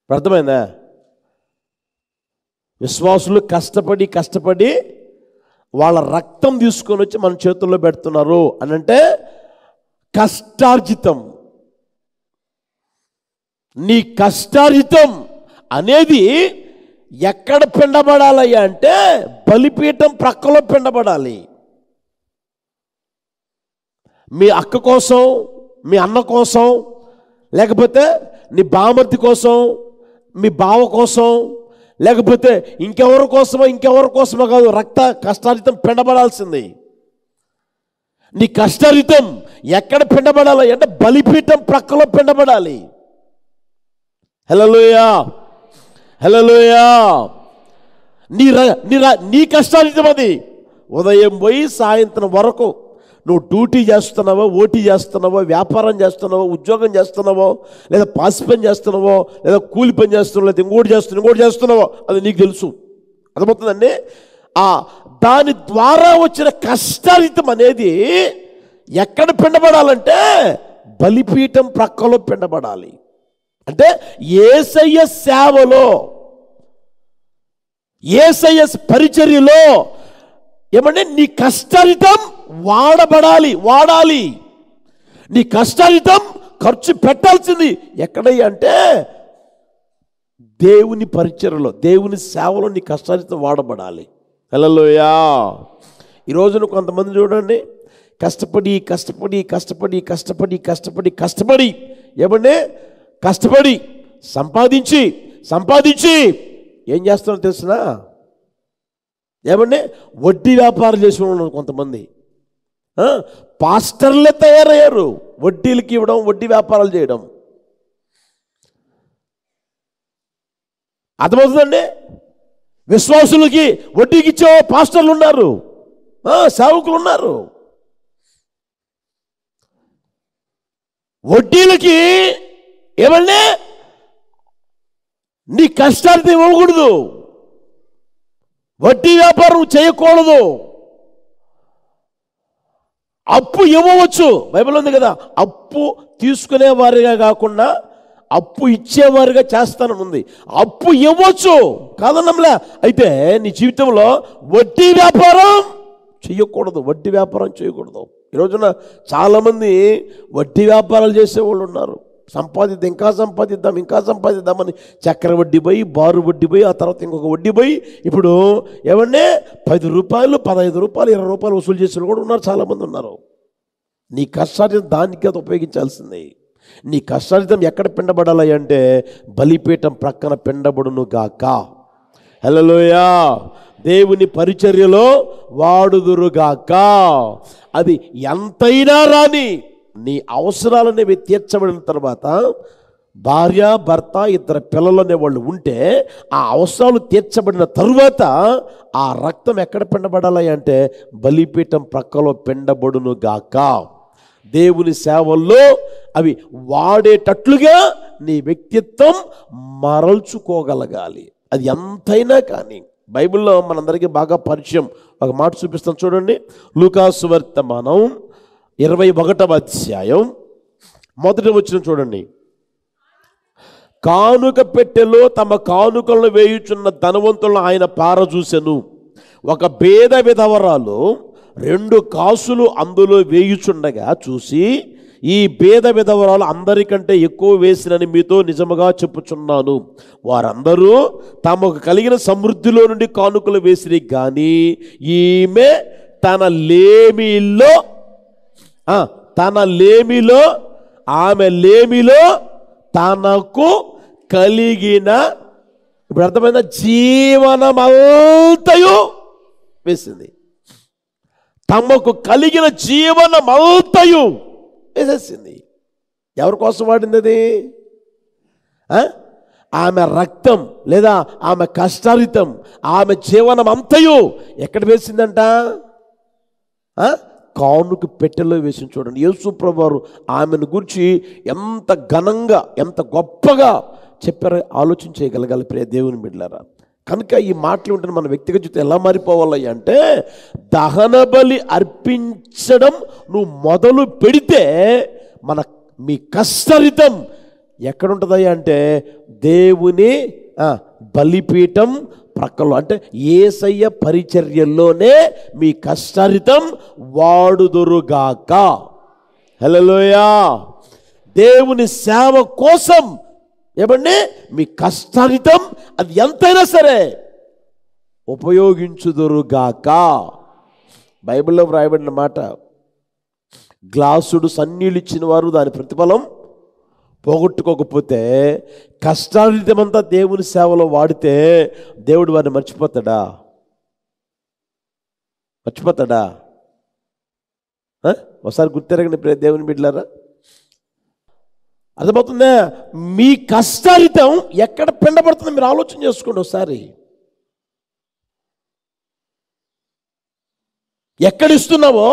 అర్థమైందా? విశ్వాసులు కష్టపడి వాళ్ళ రక్తం తీసుకొని వచ్చి మన చేతుల్లో పెడుతున్నారు అని అంటే కష్టార్జితం. నీ కష్టార్జితం అనేది ఎక్కడ పిండబడాలయ్యా అంటే బలిపీఠం ప్రక్కలో పిండబడాలి. మీ అక్క కోసం, మీ అన్న కోసం, లేకపోతే నీ బామర్ది కోసం, మీ బావ కోసం, లేకపోతే ఇంకెవరి కోసమో కాదు. రక్త కష్టార్జితం పిండబడాల్సింది. నీ కష్టార్జితం ఎక్కడ పిండబడాలి అంటే బలిపీఠం ప్రక్కలో పిండబడాలి. హల్లెలూయా, హల్లెలూయా. నీ కష్టార్జితం అది. ఉదయం పోయి సాయంత్రం వరకు నువ్వు డ్యూటీ చేస్తున్నావో, ఓటీ చేస్తున్నావో, వ్యాపారం చేస్తున్నావో, ఉద్యోగం చేస్తున్నావో, లేదా పాసి పని చేస్తున్నావో, లేదా కూలి పని చేస్తున్నావో, లేదా ఇంకోటి చేస్తున్నావో అది నీకు తెలుసు. అర్థమవుతుందండి? దాని ద్వారా వచ్చిన కష్టార్జితం అనేది ఎక్కడ పిండబడాలంటే బలిపీఠం ప్రక్కలో పిండబడాలి. అంటే యేసయ్య సేవలో, యేసయ్య పరిచర్యలో ఏమంటే నీ కష్టార్జితం వాడాలి. నీ కష్టార్జితం ఖర్చు పెట్టాల్సింది ఎక్కడయ్యా అంటే దేవుని పరిచర్యలో, దేవుని సేవలో నీ కష్టార్జితం వాడబడాలి. హల్లెలూయా. ఈరోజున కొంతమంది చూడండి, కష్టపడి ఏమంటే కష్టపడి సంపాదించి ఏం చేస్తున్నారో తెలుసునా? ఏమంటే వడ్డీ వ్యాపారం చేసి ఉన్నారు కొంతమంది. పాస్టర్లే తయారయ్యారు వడ్డీలకి ఇవ్వడం, వడ్డీ వ్యాపారాలు చేయడం. అర్థమవుతుందండి? విశ్వాసులకి వడ్డీకి ఇచ్చే పాస్టర్లు ఉన్నారు, సేవకులు ఉన్నారు. వడ్డీలకి ఏమన్నా నీ కష్టాన్ని ఇవ్వకూడదు, వడ్డీ వ్యాపారం చేయకూడదు. అప్పు ఇవ్వవచ్చు, బైబిల్ ఉంది కదా. అప్పు తీసుకునేవారిగా కాకుండా అప్పు ఇచ్చేవారిగా చేస్తానని ఉంది. అప్పు ఇవ్వచ్చు కాదన్నమ్లా. అయితే నీ జీవితంలో వడ్డీ వ్యాపారం చేయకూడదు. ఈరోజున చాలామంది వడ్డీ వ్యాపారాలు చేసేవాళ్ళు ఉన్నారు. ఇంకా సంపాదిద్దామని చక్కెర వడ్డీ పోయి, బారు వడ్డీ పోయి, ఆ తర్వాత ఇంకొక వడ్డీ పోయి, ఇప్పుడు ఏమన్నా 10 రూపాయలు, 15 రూపాయలు, 20 రూపాయలు వసూలు చేసిన కూడా ఉన్నారు, చాలామంది ఉన్నారు. నీ కష్టార్జితం దానికి అది ఉపయోగించాల్సింది. నీ కష్టార్జితం ఎక్కడ పిండబడాలి అంటే బలిపీఠం ప్రక్కన పిండబడును గాక. హల్లెలూయా. దేవుని పరిచర్యలో వాడుదురుగాక. అది ఎంతైనా రాని నీ అవసరాలనేవి తీర్చబడిన తర్వాత, భార్య భర్త 2 పిల్లలు అనేవాళ్ళు ఉంటే ఆ అవసరాలు తీర్చబడిన తరువాత ఆ రక్తం ఎక్కడ పిండబడాలి అంటే బలిపీఠం ప్రక్కలో పిండబడును గాక. దేవుని సేవల్లో అవి వాడేటట్లుగా నీ వ్యక్తిత్వం మరల్చుకోగలగాలి. అది ఎంతైనా కానీ. బైబిల్లో మనందరికీ బాగా పరిచయం ఒక మాట చూపిస్తాం చూడండి. లూకాసు వర్తమానం 21వ అధ్యాయం 1వ వచనం చూడండి. కానుక పెట్టెలో తమ కానుకలను వేయుచున్న ధనవంతులను ఆయన పారజూసెను. ఒక పేద విధవరాలు 2 కాసులు అందులో వేయుచుండగా చూసి, ఈ పేద విధవరాలు అందరికంటే ఎక్కువ వేసినని మీతో నిజముగా చెప్పుచున్నాను. వారందరూ తమకు కలిగిన సమృద్ధిలో నుండి కానుకలు వేసిరి, కానీ ఈమె తన లేమిలో ఆమె లేమిలో తనకు కలిగిన, ఇప్పుడు అర్థమైన జీవనమంతయు వేసింది. తమకు కలిగిన జీవనమంతయు వేసేసింది. ఎవరి కోసం వాడింది అది? ఆమె రక్తం లేదా ఆమె కష్టార్జితం, ఆమె జీవనం అంతయు ఎక్కడ వేసిందంట? కానుక పెట్టెలో వేసింది. చూడండి, యేసు ప్రభువారు ఆమెను గురించి ఎంత ఘనంగా, ఎంత గొప్పగా చెప్పారో ఆలోచన చేయగలగాలి ప్రియ దేవుని బిడ్డలారా. కనుక ఈ మాటలు ఉంటే మన వ్యక్తిగత జీవితం ఎలా మారిపోవాలి అంటే, దహన బలి అర్పించడం నువ్వు మొదలు పెడితే మీ కష్టార్జితం ఎక్కడుంటుందయ్యా అంటే దేవుని బలిపీఠం ప్రక్కలో, అంటే యేసయ్య పరిచర్యల్లోనే మీ కష్టారితం వాడుదురుగాక. హల్లెలూయా. దేవుని సేవ కోసం ఏమండి మీ కష్టారితం అది ఎంతైనా సరే ఉపయోగించుదురుగాక. బైబిల్లో వ్రాయబడిన మాట, గ్లాసుడు సన్నీళ్ళు ఇచ్చిన వారు దాని ప్రతిఫలం పోగొట్టుకోకపోతే కష్టారితమంతా దేవుని సేవలో వాడితే దేవుడు వారిని మర్చిపోతాడా? ఒకసారి గుర్తెరగండి దేవుని బిడ్డలారా. అర్థమవుతుందా? మీ కష్టారితం ఎక్కడ పిండబడుతుందో మీరు ఆలోచన చేసుకోండి ఒకసారి. ఎక్కడిస్తున్నావో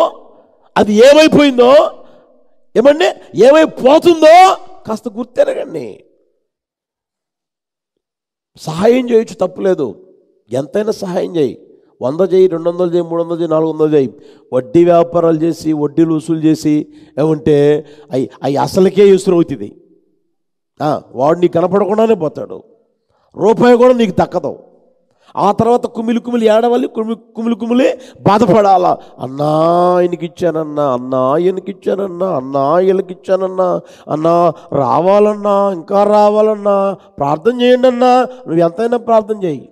అది ఏమైపోయిందో, ఏమండి ఏమైపోతుందో కాస్త గుర్తెరగండి. సహాయం చేయొచ్చు, తప్పులేదు. ఎంతైనా సహాయం చేయి. 100 చేయి, 200 చేయి, 300 చేయి, 400 చేయి. వడ్డీ వ్యాపారాలు చేసి వడ్డీలు వసూలు చేసి ఏమంటే అవి అసలుకే ఎసురు అవుతుంది. వాడు నీకు కనపడకుండానే పోతాడు. రూపాయి కూడా నీకు దక్కదు. ఆ తర్వాత కుమిలి ఏడవాలి, కుమిలి బాధపడాలా. అన్నా ఆయనకి ఇచ్చానన్నా, అన్నా ఆయనకి ఇచ్చానన్నా, అన్నా వీళ్ళకి ఇచ్చానన్నా, అన్నా రావాలన్నా, ఇంకా రావాలన్నా, ప్రార్థన చేయండి అన్నా. నువ్వు ఎంతైనా ప్రార్థన చేయి.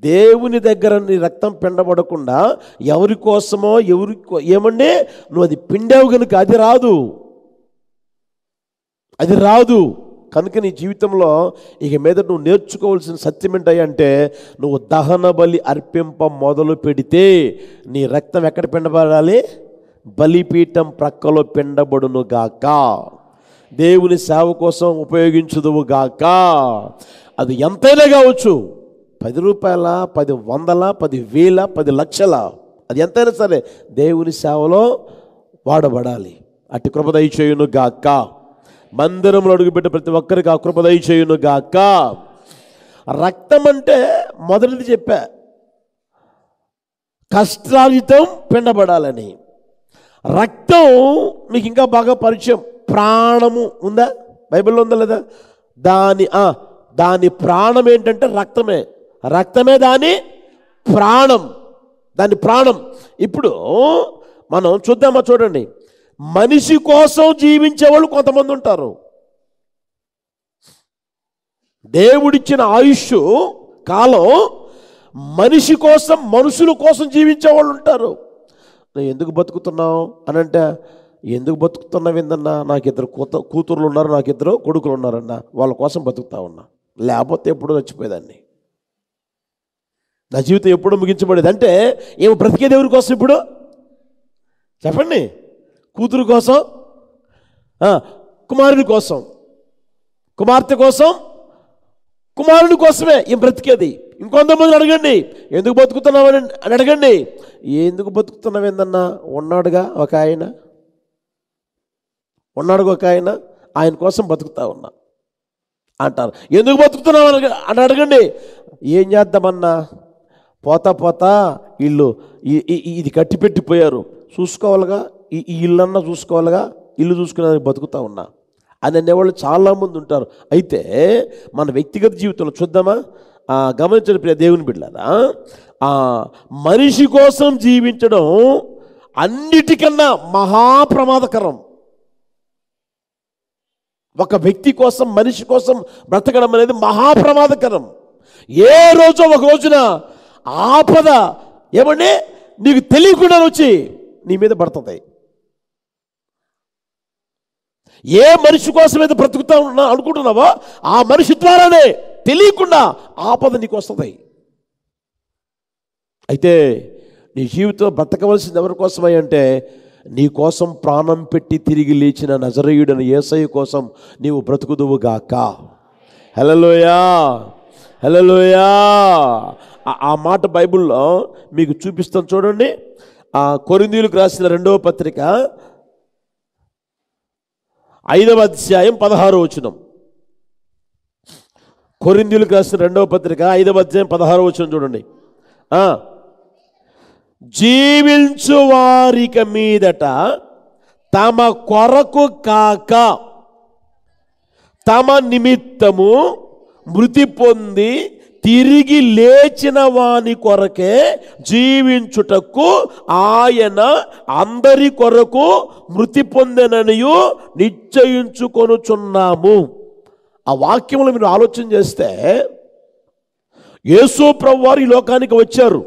దేవుని దగ్గర నీ రక్తం పిండబడకుండా ఎవరి కోసమో ఏమండి నువ్వు అది పిండావు కనుక అది రాదు. కనుక నీ జీవితంలో ఇక మీద నువ్వు నేర్చుకోవాల్సిన సత్యం ఏంటంటే, నువ్వు దహన బలి అర్పింప మొదలు పెడితే నీ రక్తం ఎక్కడ పిండబడాలి? బలిపీఠం ప్రక్కలో పిండబడును గాక. దేవుని సేవ కోసం ఉపయోగించుదువు గాక. అది ఎంతైనా కావచ్చు, 10 రూపాయల, 10 వందల, 10,000, 10 లక్షల, అది ఎంతైనా సరే దేవుని సేవలో వాడబడాలి. అట్టి కృప దయచేయును గాక. మందిరంలో అడుగుపెట్టే ప్రతి ఒక్కరికి ఆ కృప దయచేయును గాక. రక్తం అంటే మొదటిది చెప్పా, కష్టార్జితం పిండబడాలని. రక్తం మీకు ఇంకా బాగా పరిచయం. ప్రాణము ఉందా? బైబిల్లో ఉందా లేదా? దాని ప్రాణం ఏంటంటే రక్తమే దాని ప్రాణం. ఇప్పుడు మనం చూద్దామా? చూడండి, మనిషి కోసం జీవించేవాళ్ళు కొంతమంది ఉంటారు. దేవుడిచ్చిన ఆయుష్ కాలం మనిషి కోసం, మనుషుల కోసం జీవించేవాళ్ళు ఉంటారు. నేను ఎందుకు బతుకుతున్నావు అని అంటే, ఎందుకు బతుకుతున్నావు ఏందన్నా, నాకు 2 కూతుర్లు ఉన్నారు, నాకు 2 కొడుకులు ఉన్నారన్నా, వాళ్ళ కోసం బతుకుతా ఉన్నా. లేకపోతే ఎప్పుడూ చచ్చిపోయేదాన్ని. నా జీవితం ఎప్పుడూ ముగించబడేది. అంటే ఏమో బ్రతికేది ఎవరి కోసం? ఇప్పుడు చెప్పండి. కూతురు కోసం, కుమారుడి కోసం, కుమార్తె కోసం, కుమారుడి కోసమే ఏం బ్రతికేది. ఇంకొంతమంది అడగండి, ఎందుకు బతుకుతున్నావని అడగండి. ఎందుకు బతుకుతున్నావు ఏందన్నా, ఉన్నాడుగా ఒక ఆయన, ఆయన కోసం బతుకుతా ఉన్నా అంటారు. ఎందుకు బతుకుతున్నావు అని అడగండి. ఏం చేద్దామన్నా, పోతా ఇల్లు ఇది కట్టి పెట్టిపోయారు, చూసుకోవాలిగా, ఈ ఇల్లన్నా చూసుకోవాలిగా, ఇల్లు చూసుకునేందుకు బతుకుతా ఉన్నా అని అనేవాళ్ళు చాలామంది ఉంటారు. అయితే మన వ్యక్తిగత జీవితంలో చూద్దామా? గమనించండి ప్రియ దేవుని బిడ్డలారా, మనిషి కోసం జీవించడం అన్నిటికన్నా మహాప్రమాదకరం. ఒక వ్యక్తి కోసం, మనిషి కోసం బ్రతకడం అనేది మహాప్రమాదకరం. ఏ రోజో ఒక రోజున ఆపద ఏమంటే నీకు తెలియకుండా వచ్చి నీ మీద పడుతుంది. ఏ మనిషి కోసమైతే బ్రతుకుతా అనుకుంటున్నావో ఆ మనిషి ద్వారానే తెలియకుండా ఆపద నీకు వస్తుంది. అయితే నీ జీవితంలో బ్రతకవలసింది ఎవరి కోసమై అంటే, నీ కోసం ప్రాణం పెట్టి తిరిగి లేచిన నజరేయుడైన యేసయ్య కోసం నీవు బ్రతుకుదువుగాక. హల్లెలూయా, హల్లెలూయా. ఆ మాట బైబిల్లో మీకు చూపిస్తాను చూడండి. కొరింథీయులకు రాసిన 2వ పత్రిక 5వ అధ్యాయం 16వ వచనం. కొరింథీయులకు రాసిన 2వ పత్రిక 5వ అధ్యాయం 16వ వచనం చూడండి. జీవించు వారిక మీదట తమ కొరకు కాక తమ నిమిత్తము మృతి పొంది తిరిగి లేచిన వాని కొరకే జీవించుటకు ఆయన అందరి కొరకు మృతి పొందెననియు నిశ్చయించుకొనుచున్నాము. ఆ వాక్యములు మీరు ఆలోచన చేస్తే, యేసు ప్రభువారు ఈ లోకానికి వచ్చారు.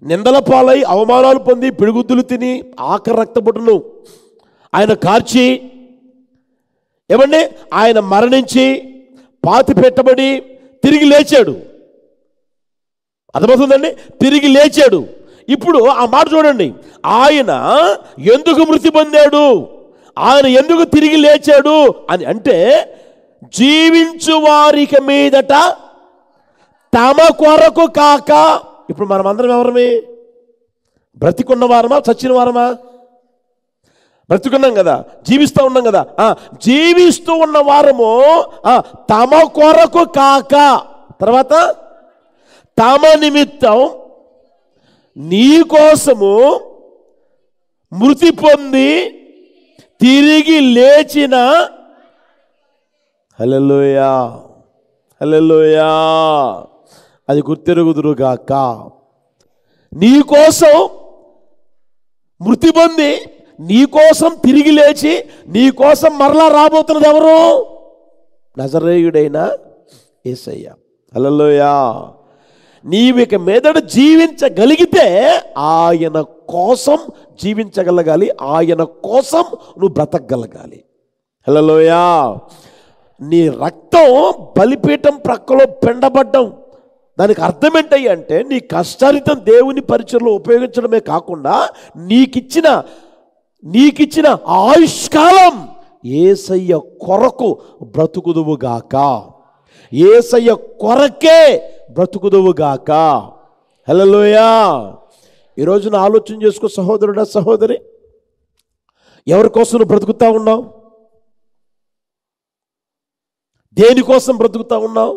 నిందల పాలై అవమానాలు పొంది పిడుగుద్దులు తిని ఆఖరి రక్తబొట్టును ఆయన కార్చి, ఏమండి, ఆయన మరణించి పాతి పెట్టబడి తిరిగి లేచాడు. అర్థమవుతుందండి? తిరిగి లేచాడు. ఇప్పుడు ఆ మాట చూడండి, ఆయన ఎందుకు మృతి పొందాడు, ఆయన ఎందుకు తిరిగి లేచాడు అని అంటే, జీవించు వారికి మీదట తమ కొరకు కాక. ఇప్పుడు మనం అందరం ఎవరమే? బ్రతికున్న వారమా, చచ్చిన వారమా? బ్రతికున్నాం కదా, జీవిస్తూ ఉన్నాం కదా. జీవిస్తూ ఉన్న వారము తమ కొరకు కాక, తర్వాత తమ నిమిత్తం నీ కోసము మృతి పొంది తిరిగి లేచిన, హల్లెలూయా హల్లెలూయా, అది గుర్తెరుగుదురుగాక. నీ కోసం మృతి పొంది నీ కోసం తిరిగి లేచి నీ కోసం మరలా రాబోతున్నది ఎవరు? నజరేయుడైన యేసయ్య. హల్లెలూయా. నీవిక మీదట జీవించగలిగితే ఆయన కోసం జీవించగలగాలి, ఆయన కోసం నువ్వు బ్రతకగలగాలి. హల్లెలూయా. నీ రక్తం బలిపీఠం ప్రక్కలో పిండబడ్డం, దానికి అర్థం ఏంటయ్య అంటే, నీ కష్టారితం దేవుని పరిచయంలో ఉపయోగించడమే కాకుండా నీకిచ్చిన ఆయుష్కాలం యేసయ్య కొరకు బ్రతుకుదువుగాక, యేసయ్య కొరకే బ్రతుకుదువుగాక. హల్లెలూయా. ఈరోజున ఆలోచన చేసుకో సహోదరుడా, సహోదరి, ఎవరి కోసం నువ్వు బ్రతుకుతా ఉన్నావు? దేనికోసం బ్రతుకుతా ఉన్నావు?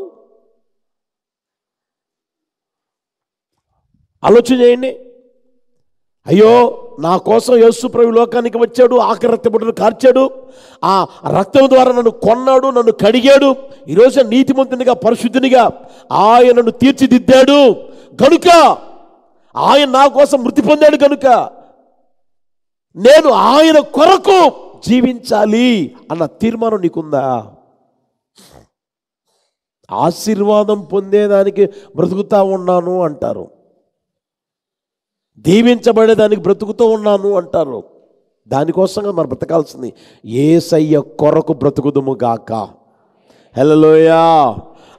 ఆలోచన చేయండి. అయ్యో, నా కోసం యేసు ప్రభు లోకానికి వచ్చాడు, ఆఖరి రక్తబొట్టును కార్చాడు, ఆ రక్తం ద్వారా నన్ను కొన్నాడు, నన్ను కడిగాడు, ఈరోజు నీతిమంతునిగా పరిశుద్ధునిగా ఆయనను తీర్చిదిద్దాడు కనుక, ఆయన నా కోసం మృతి పొందాడు కనుక నేను ఆయన కొరకు జీవించాలి అన్న తీర్మానం నీకుందా? ఆశీర్వాదం పొందేదానికి బ్రతుకుతా ఉన్నాను అంటారు, దీవించబడేదానికి బ్రతుకుతూ ఉన్నాను అంటారు. దానికోసంగా మనం బ్రతకాల్సింది యేసయ్య కొరకు బ్రతుకుదుము గాక. హల్లెలూయా.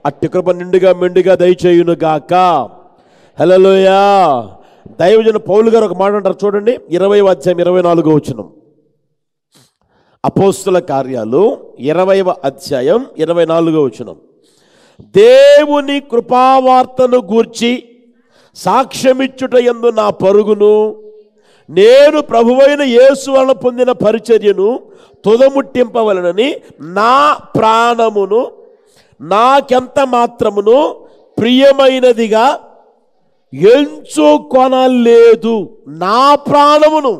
అట్టి కృప నిండుగా మెండుగా దయచేయును గాక. హల్లెలూయా. దైవజన పౌలు గారు ఒక మాట అంటారు చూడండి, 20వ అధ్యాయం 24వ వచనం. అపోస్తుల కార్యాలు 20వ అధ్యాయం 24వ వచనం. దేవుని కృపావార్తను గూర్చి సాక్ష్యమిచ్చుట యందు నా పరుగును, నేను ప్రభువైన యేసు వలన పొందిన పరిచర్యను తుదముట్టింపవలనని నా ప్రాణమును నాకెంత మాత్రమును ప్రియమైనదిగా ఎంచుకొనలేదు. నా ప్రాణమును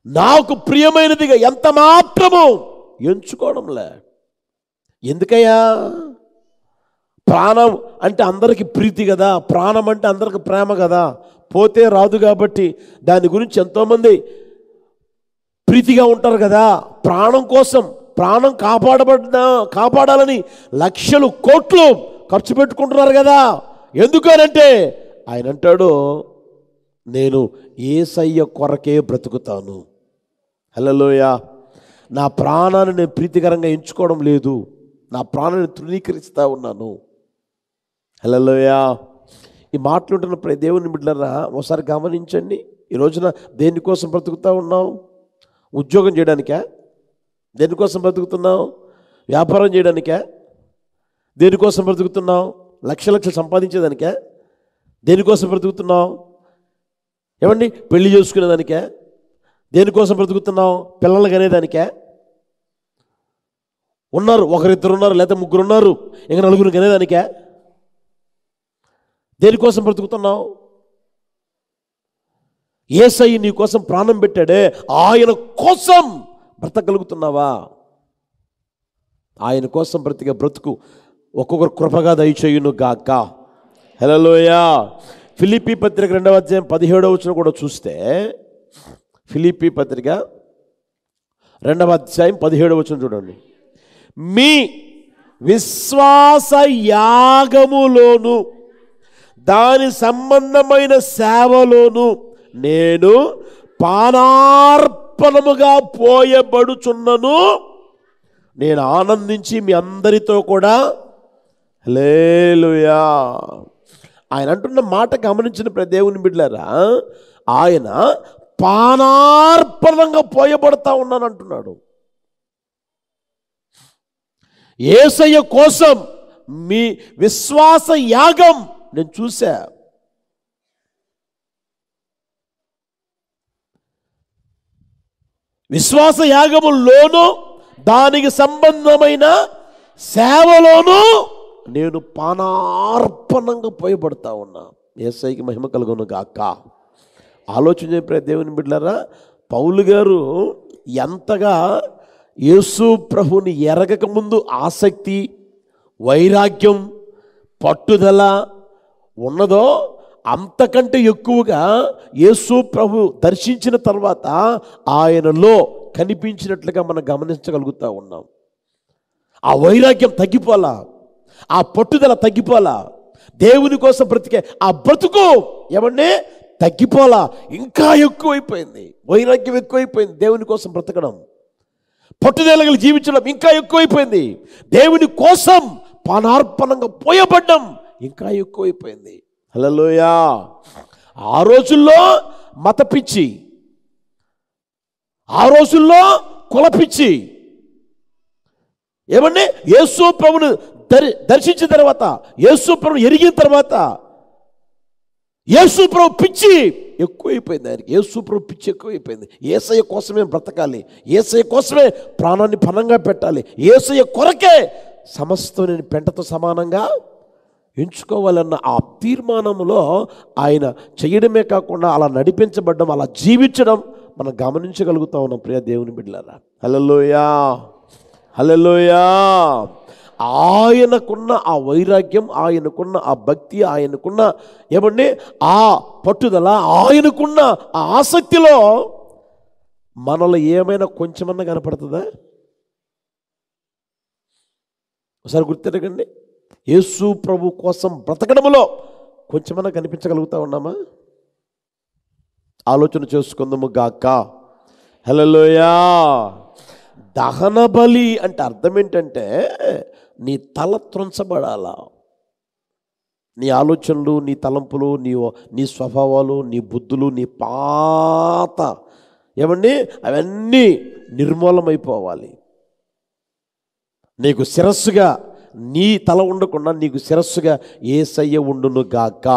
నాకు ప్రియమైనదిగా ఎంత మాత్రము ఎంచుకోవడంలే. ఎందుకయ్యా? ప్రాణం అంటే అందరికి ప్రీతి కదా, ప్రాణం అంటే అందరికి ప్రేమ కదా, పోతే రాదు కాబట్టి దాని గురించి ఎంతోమంది ప్రీతిగా ఉంటారు కదా. ప్రాణం కోసం, ప్రాణం కాపాడాలని లక్షలు కోట్లు ఖర్చు పెట్టుకుంటున్నారు కదా. ఎందుకనంటే ఆయన అంటాడు, నేను యేసయ్య కొరకే బ్రతుకుతాను. హల్లెలూయా. నా ప్రాణాన్ని నేను ప్రీతికరంగా ఎంచుకోవడం లేదు, నా ప్రాణాన్ని తృణీకరిస్తూ ఉన్నాను. హల్లెలూయా. ఈ మాట్లాడుతున్నప్పుడు దేవుని బిడ్డలారా ఒకసారి గమనించండి. ఈ రోజున దేనికోసం బ్రతుకుతూ ఉన్నావు? ఉద్యోగం చేయడానికా? దేనికోసం బ్రతుకుతున్నావు? వ్యాపారం చేయడానికా? దేనికోసం బ్రతుకుతున్నావు? లక్షలు సంపాదించేదానికా? దేనికోసం బ్రతుకుతున్నావు? ఏమండి, పెళ్లి చేసుకునేదానికా? దేనికోసం బ్రతుకుతున్నావు? పిల్లలు కనేదానికా? ఉన్నారు, ఒకరిద్దరు ఉన్నారు, లేదా ముగ్గురు ఉన్నారు, ఇంకా నలుగురు కనేదానికా? దేనికోసం బ్రతుకుతున్నావు? యేసయ్య నీ కోసం ప్రాణం పెట్టాడే, ఆయన కోసం బ్రతకగలుగుతున్నావా? ఆయన కోసం బ్రతికే బ్రతుకు ఒక్కొక్కరు కృపగా దయచేయును గాక. హల్లెలూయా. ఫిలిప్పీ పత్రిక 2వ అధ్యాయం 17వ వచనం కూడా చూస్తే, ఫిలిప్పీ పత్రిక 2వ అధ్యాయం 17వ వచనం చూడండి. మీ విశ్వాస యాగములోను దాని సంబంధమైన సేవలోను నేను పానార్పణముగా పోయబడుచున్నను. నేను ఆనందించి మీ అందరితో కూడా హల్లెలూయా. ఆయన అంటున్న మాట గమనించిన దేవుని బిడ్డలారా, ఆయన పానార్పణంగా పోయబడతా ఉన్నాను అంటున్నాడు. యేసయ్య కోసం మీ విశ్వాస యాగం నేను చూసా. విశ్వాస యాగములోను దానికి సంబంధమైన సేవలోను నేను పానార్పణంగా పోయబడతా ఉన్నా. యేసయ్యకి మహిమ కలుగును గాక. ఆలోచన చెప్పే దేవుని బిడ్డలారా, పౌలు గారు ఎంతగా యేసు ప్రభుని ఎరగక ముందు ఆసక్తి, వైరాగ్యం, పట్టుదల ఉన్నదో అంతకంటే ఎక్కువగా యేసు ప్రభు దర్శించిన తర్వాత ఆయనలో కనిపించినట్లుగా మనం గమనించగలుగుతూ ఉన్నాం. ఆ వైరాగ్యం తగ్గిపోలా, ఆ పట్టుదల తగ్గిపోలా, దేవుని కోసం బ్రతికే ఆ బ్రతుకు ఏమంటే తగ్గిపోలా, ఇంకా ఎక్కువైపోయింది. వైరాగ్యం ఎక్కువైపోయింది, దేవుని కోసం బ్రతకడం, పట్టుదలగా జీవించడం ఇంకా ఎక్కువైపోయింది, దేవుని కోసం పానార్పణంగా పోయబడ్డం ఇంకా ఎక్కువైపోయింది. హల్లెలూయా. ఆ రోజుల్లో మత పిచ్చి, ఆ రోజుల్లో కుల పిచ్చి, ఏమండి యేసు ప్రభును దర్శించిన తర్వాత, యేసు ప్రభును ఎరిగిన తర్వాత యేసు ప్రభు పిచ్చి ఎక్కువైపోయింది. ఆయనకి యేసు ప్రభు పిచ్చి ఎక్కువైపోయింది. యేసయ్య కోసమే బ్రతకాలి, యేసయ్య కోసమే ప్రాణాన్ని పణంగా పెట్టాలి, యేసయ్య కొరకే సమస్తం నేను పెంటతో సమానంగా ఎంచుకోవాలన్న ఆ తీర్మానంలో ఆయన చేయడమే కాకుండా అలా నడిపించబడ్డం, అలా జీవించడం మనం గమనించగలుగుతా ఉన్నాం. ప్రియ దేవుని బిడ్డలారా, హల్లెలూయా, హల్లెలూయా. ఆయనకున్న ఆ వైరాగ్యం, ఆయనకున్న ఆ భక్తి, ఆయనకున్న ఏమండి ఆ పట్టుదల, ఆయనకున్న ఆ ఆసక్తిలో మనలో ఏమైనా కొంచెమన్నా కనపడుతుందా? ఒకసారి గుర్తెరగండి. యేసు ప్రభు కోసం బ్రతకడంలో కొంచెమన్నా కనిపించగలుగుతా ఉన్నామా? ఆలోచన చేసుకుందాము గాక. హల్లెలూయా. దహన బలి అంటే అర్థం ఏంటంటే నీ తల త్రుంచబడాలా. నీ ఆలోచనలు, నీ తలంపులు, నీ స్వభావాలు, నీ బుద్ధులు, నీ పాత ఏమండి అవన్నీ నిర్మూలమైపోవాలి. నీకు శిరస్సుగా నీ తల ఉండకుండా నీకు శిరస్సుగా యేసయ్య ఉండును గాక.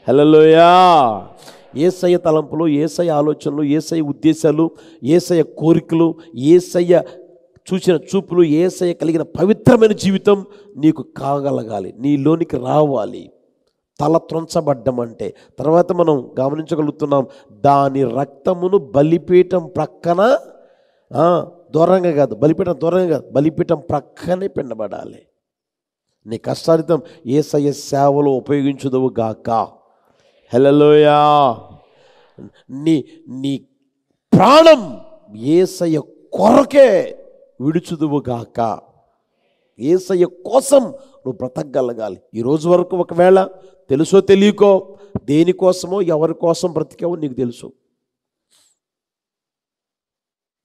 హల్లెలూయా. యేసయ్య తలంపులు, యేసయ్య ఆలోచనలు, యేసయ్య ఉద్దేశాలు, యేసయ్య కోరికలు, యేసయ్య చూసిన చూపులు, యేసయ్య కలిగిన పవిత్రమైన జీవితం నీకు కాగలగాలి, నీలోనికి రావాలి. తల త్రొంచబడ్డం అంటే తర్వాత మనం గమనించగలుగుతున్నాం, దాని రక్తమును బలిపీఠం ప్రక్కన దూరంగా కాదు, బలిపీఠం దూరంగా కాదు, బలిపీఠం ప్రక్కనే పిండబడాలి. నీ కష్టార్జితం యేసయ్య సేవలో ఉపయోగించుదువు గాక. హల్లెలూయా. నీ ప్రాణం యేసయ్య కొరకే విడుచుదువు గాక. యేసయ్య కోసం నువ్వు బ్రతకగలగాలి. ఈరోజు వరకు ఒకవేళ తెలుసో తెలియకో దేనికోసమో ఎవరి కోసం బ్రతికావో నీకు తెలుసు.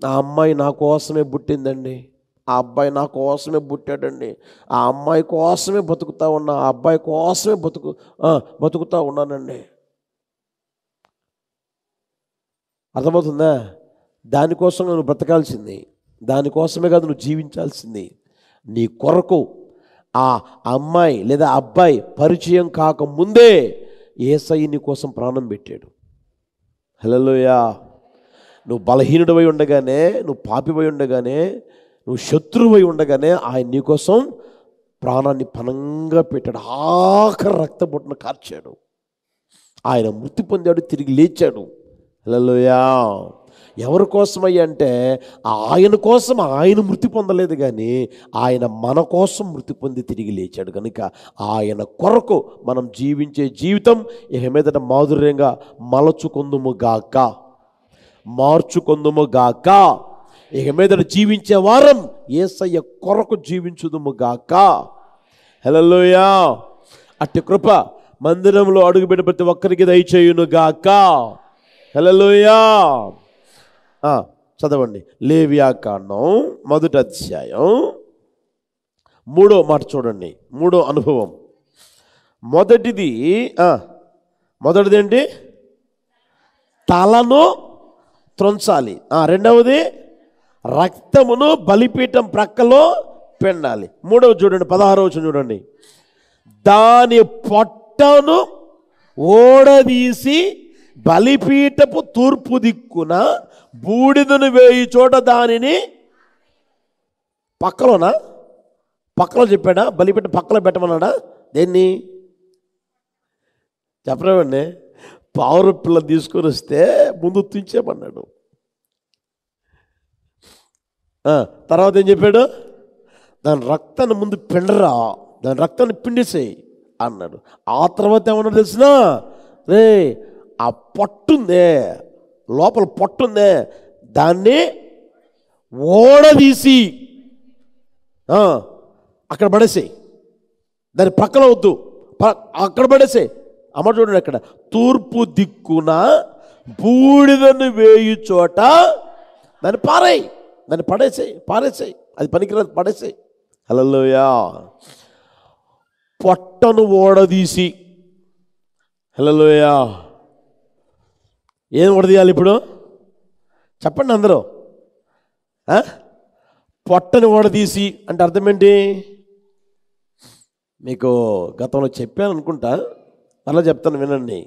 ఆ అమ్మాయి నా కోసమే పుట్టిందండి, ఆ అబ్బాయి నా కోసమే పుట్టాడండి, ఆ అమ్మాయి కోసమే బతుకుతా ఉన్నా, ఆ అబ్బాయి కోసమే బతుకుతా ఉన్నానండి. అర్థమవుతుందా? దానికోసం నువ్వు బ్రతకాల్సింది, దానికోసమే కాదు నువ్వు జీవించాల్సింది. నీ కొరకు ఆ అమ్మాయి లేదా అబ్బాయి పరిచయం కాకముందే యేసయ్య నీ కోసం ప్రాణం పెట్టాడు. హల్లెలూయా. నువ్వు బలహీనుడివై ఉండగానే, నువ్వు పాపివై ఉండగానే, నువ్వు శత్రువై ఉండగానే ఆయన నీకోసం ప్రాణాన్ని పణంగా పెట్టాడు. ఆఖరి రక్తబొట్టును కార్చాడు. ఆయన మృతి పొందాడు, తిరిగి లేచాడు. హల్లెలూయా. ఎవరి కోసమయ్యా అంటే ఆయన కోసం ఆయన మృతి పొందలేదు, కానీ ఆయన మన కోసం మృతి పొంది తిరిగి లేచాడు కనుక ఆయన కొరకు మనం జీవించే జీవితం ఇక మీదట మాధుర్యంగా మార్చుకొందుముగాక. ఇక మీదట జీవించే వారం యేసయ్య కొరకు జీవించుదుముగాక. హల్లెలూయా. అట్టి కృప మందిరంలో అడుగుపెట్టిన ప్రతి ఒక్కరికి దయచేయునుగాక. హల్లెలూయా. చదవండి. లేవియాకాండం 1వ అధ్యాయం 3వ మాట చూడండి. 3వ అనుభవం. మొదటిది ఏంటి? తలను త్రొంచాలి. రెండవది రక్తమును బలిపీఠం ప్రక్కలో పిండాలి. 3వ చూడండి, 16వ చూడండి. దాని పొట్టను ఓడదీసి బలిపీఠపు తూర్పు దిక్కున బూడిదను వేయి చోట దానిని పక్కలో చెప్పాడా? బలిపీఠ పక్కలో పెట్టమన్నాడా? దేన్ని చెప్పలేమండి. పావురు పిల్ల తీసుకొని వస్తే ముందు తుంచేమన్నాడు. తర్వాత ఏం చెప్పాడు? దాని రక్తాన్ని ముందు పిండరా, దాని రక్తాన్ని పిండేసేయి అన్నాడు. ఆ తర్వాత ఏమన్నా తెలిసినా, రే ఆ పొట్టుందే, లోపల పొట్టుందే, దాన్ని ఓడదీసి అక్కడ పడేసేయి, దాని పక్కన వద్దు, అక్కడ పడేసేయి. అమ్మ చూడండి, అక్కడ తూర్పు దిక్కున బూడిదను వేయు చోట దాన్ని పారేసేయి, అది పనికిరాదు, పడేసేయి. హల్లెలూయా. పొట్టను ఓడదీసి, హల్లెలూయా. ఏం ఓడదీయాలి ఇప్పుడు చెప్పండి అందరూ? పొట్టను ఓడదీసి అంటే అర్థం ఏంటి? మీకు గతంలో చెప్పాను అనుకుంటా, అలా చెప్తాను వినండి.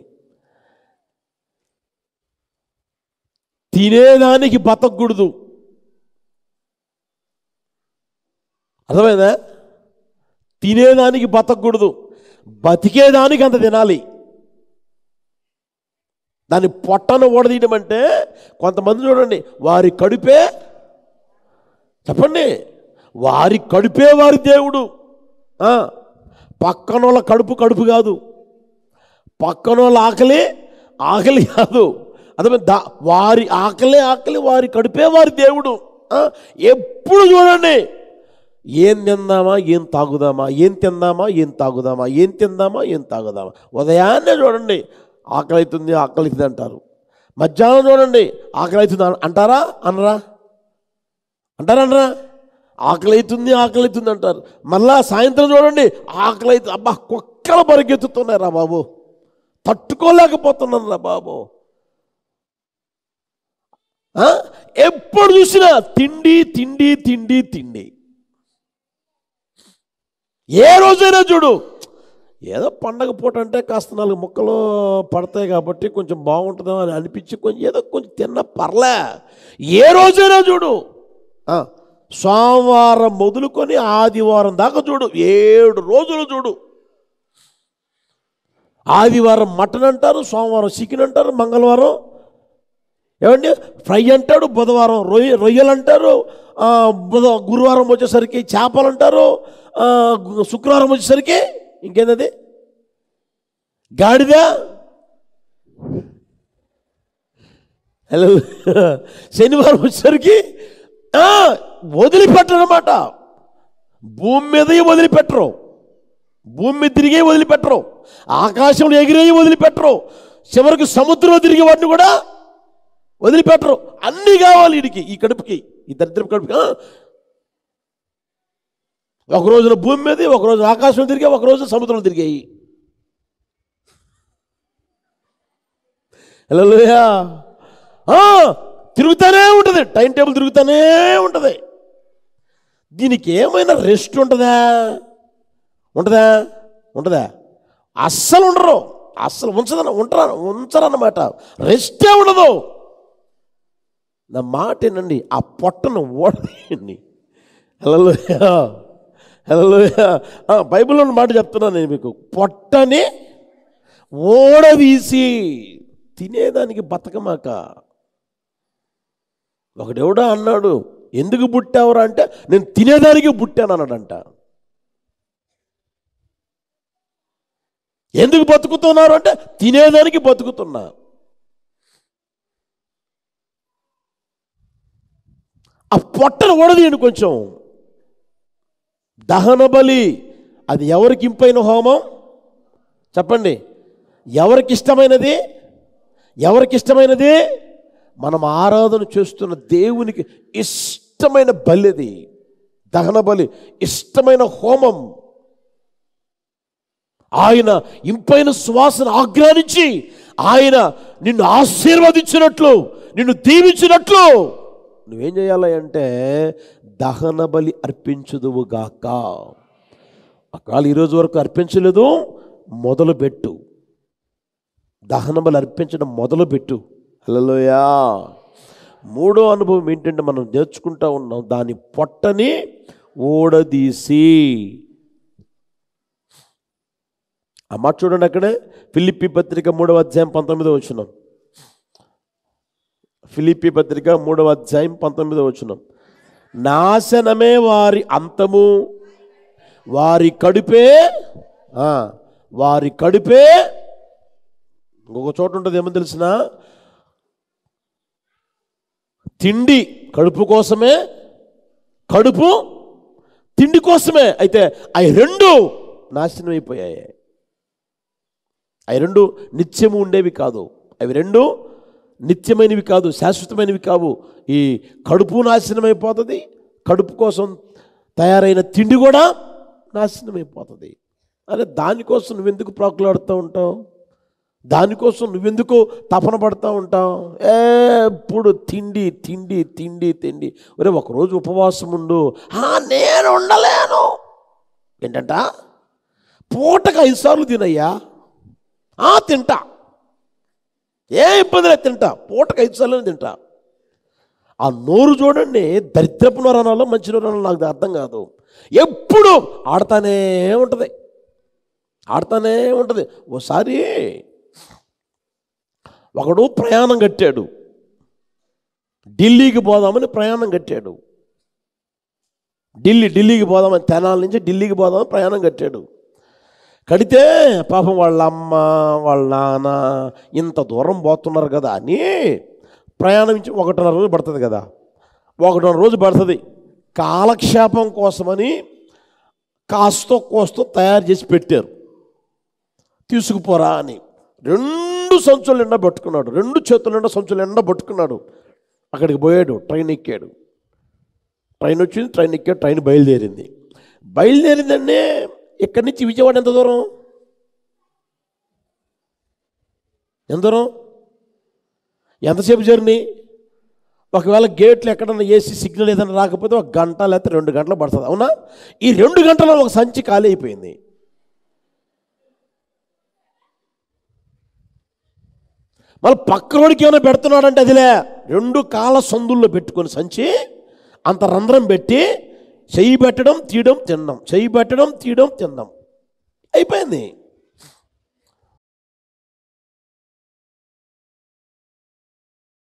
తినేదానికి బతకూడదు, అర్థమైందా? తినేదానికి బతకూడదు, బతికేదానికి అంత తినాలి. దాన్ని పొట్టను ఓడదీయడం అంటే, కొంతమంది చూడండి, వారి కడుపే, చెప్పండి, వారి కడుపే వారి దేవుడు. పక్కన వాళ్ళ కడుపు కాదు, పక్కన వాళ్ళ ఆకలి కాదు. అదే వారి ఆకలి, వారి కడుపే వారి దేవుడు. ఎప్పుడు చూడండి, ఏం తిందామా ఏం తాగుదామా, ఏం తిందామా ఏం తాగుదామా, ఏం తిందామా ఏం తాగుదామా. ఉదయాన్నే చూడండి ఆకలి అవుతుంది అంటారు. మధ్యాహ్నం చూడండి ఆకలి అవుతుంది అంటారా అనరా? ఆకలి అవుతుంది అంటారు. మళ్ళా సాయంత్రం చూడండి ఆకలి అవుతుంది, అబ్బా కుక్కలు పరిగెత్తుతున్నాయి రా బాబు, తట్టుకోలేకపోతున్నాను రా బాబు. ఎప్పుడు చూసినా తిండి తిండి తిండి తిండి. ఏ రోజైనా చూడు, ఏదో పండగ పూట అంటే కాస్త 4 ముక్కలు పడతాయి కాబట్టి కొంచెం బాగుంటుందో అని అనిపించి కొంచెం తిన్న పర్లే. ఏ రోజైనా చూడు, సోమవారం మొదలుకొని ఆదివారం దాకా చూడు, 7 రోజులు చూడు. ఆదివారం మటన్ అంటారు, సోమవారం చికెన్ అంటారు, మంగళవారం ఏమండి ఫ్రై అంటాడు, బుధవారం రొయ్యలు అంటారు, గురువారం వచ్చేసరికి చేపలు అంటారు, శుక్రవారం వచ్చేసరికి ఇంకేంది గాడిద, హలో శనివారం వచ్చేసరికి వదిలిపెట్టరన్నమాట. భూమి మీద వదిలిపెట్టరు, భూమి మీద తిరిగే వదిలిపెట్టరు, ఆకాశంలో ఎగిరే వదిలిపెట్టరు, చివరికి సముద్రంలో తిరిగే వాటిని కూడా వదిలిపెట్టరు. అన్నీ కావాలి వీడికి, ఈ కడుపుకి, ఈ దరిద్రపు కడుపుకి. ఒక రోజున భూమి మీద, ఒక రోజు ఆకాశం తిరిగే, ఒక రోజు సముద్రంలో తిరిగాయి. హల్లెలూయా. తిరుగుతూనే ఉంటుంది, టైం టేబుల్ తిరుగుతూనే ఉంటుంది. దీనికి ఏమైనా రెస్ట్ ఉంటుందా? అస్సలు ఉండరు, అస్సలు ఉంచరన్నమాట. రెస్టే ఉండదు. నా మాట ఏనండి, ఆ పొట్టను ఓడదీయండి. హల్లెలూయా. బైబిల్లో మాట చెప్తున్నాను నేను మీకు. పొట్టని ఓడదీసి తినేదానికి బతకమాక. ఒకడెవడో అన్నాడు, ఎందుకు పుట్టావురా అంటే, నేను తినేదానికి పుట్టాను అన్నాడంట. ఎందుకు బతుకుతున్నారు అంటే, తినేదానికి బతుకుతున్నా. ఆ పొట్టను ఓడదీయండి కొంచెం. దహన బలి అది ఎవరికి ఇంపైన హోమం చెప్పండి? ఎవరికిష్టమైనది? ఎవరికిష్టమైనది? మనం ఆరాధన చేస్తున్న దేవునికి ఇష్టమైన బలి అది. దహన బలి ఇష్టమైన హోమం. ఆయన ఇంపైన సువాసన ఆగ్రహించి ఆయన నిన్ను ఆశీర్వదించినట్లు, నిన్ను దీవించినట్లు నువ్వేం చేయాలి అంటే దహన బలి అర్పించుదువుగాక. ఒకవేళ ఈరోజు వరకు అర్పించలేదు, మొదలుపెట్టు. దహన బలి అర్పించడం మొదలుపెట్టు. హల్లెలూయా. మూడో అనుభవం ఏంటంటే, మనం నేర్చుకుంటూ ఉన్నాం, దాని పొట్టని ఊడదీసి. ఆ మాట చూడండి అక్కడే, ఫిలిప్పీ పత్రిక 3వ అధ్యాయం 19వ వచనం. ఫిలిప్పీ పత్రిక 3వ అధ్యాయం 19వ వచనం. నాశనమే వారి అంతము, వారి కడుపే ఇంకొక చోట ఉంటుంది, ఏమో తెలిసిన, తిండి కడుపు కోసమే, కడుపు తిండి కోసమే. అయితే అవి రెండు నాశనం అయిపోయాయి. అవి రెండు నిత్యము ఉండేవి కాదు. అవి రెండు నిత్యమైనవి కాదు, శాశ్వతమైనవి కావు. ఈ కడుపు నాశనం అయిపోతుంది, కడుపు కోసం తయారైన తిండి కూడా నాశనం అయిపోతుంది. అరే దానికోసం నువ్వెందుకు ప్రాకులాడుతూ ఉంటావు? దానికోసం నువ్వెందుకు తపన పడుతూ ఉంటావు? ఎప్పుడు తిండి తిండి తిండి తిండి. ఒరే ఒకరోజు ఉపవాసం ఉండు. నేను ఉండలేను. ఏంటంట? పూటకు 5 సార్లు తినయ్యా. తింటా, ఏ ఇబ్బంది లేదు, తింటా. పూటకు 5 సార్లు తింటా. ఆ నోరు చూడండి, దరిద్రపు నోరు అనాలో మంచి నోరు అనాలో నాకు అర్థం కాదు. ఎప్పుడు ఆడుతూనే ఉంటుంది, ఆడుతూనే ఉంటుంది. ఓసారి ఒకడు ప్రయాణం కట్టాడు, ఢిల్లీకి పోదామని ప్రయాణం కట్టాడు. ఢిల్లీకి పోదామని, తెనాల నుంచి ఢిల్లీకి పోదామని ప్రయాణం కట్టాడు. కడితే పాపం వాళ్ళ అమ్మ వాళ్ళ నాన్న ఇంత దూరం పోతున్నారు కదా అని ప్రయాణం 1.5 రోజు పడుతుంది కదా, 1.5 రోజు పడుతుంది. కాలక్షేపం కోసమని కాస్తో కోస్తో తయారు చేసి పెట్టారు, తీసుకుపోరా అని. 2 సంచులు నిండా పట్టుకున్నాడు, 2 చేతుల నిండా సంచులు నిండా పట్టుకున్నాడు. అక్కడికి పోయాడు, ట్రైన్ ఎక్కాడు. ట్రైన్ వచ్చింది, ట్రైన్ ఎక్కాడు, ట్రైన్ బయలుదేరిందండి. ఇక్కడి నుంచి విజయవాడ ఎంత దూరం? ఎంతసేపు జర్నీ? ఒకవేళ గేట్లు ఎక్కడన్నా ఏసీ సిగ్నల్ ఏదైనా రాకపోతే 1 గంట లేకపోతే 2 గంటలు పడుతుంది. అవునా? ఈ 2 గంటల్లో ఒక సంచి ఖాళీ అయిపోయింది. మళ్ళీ పక్క రోడ్డుకి ఏమైనా పెడుతున్నాడంటే అదిలే, 2 కాళ్ళ సందుల్లో పెట్టుకొని సంచి అంత రంధ్రం పెట్టి చెయ్యి పెట్టడం తీయడం తినడం, చెయ్యి పెట్టడం తీయడం తినడం అయిపోయింది.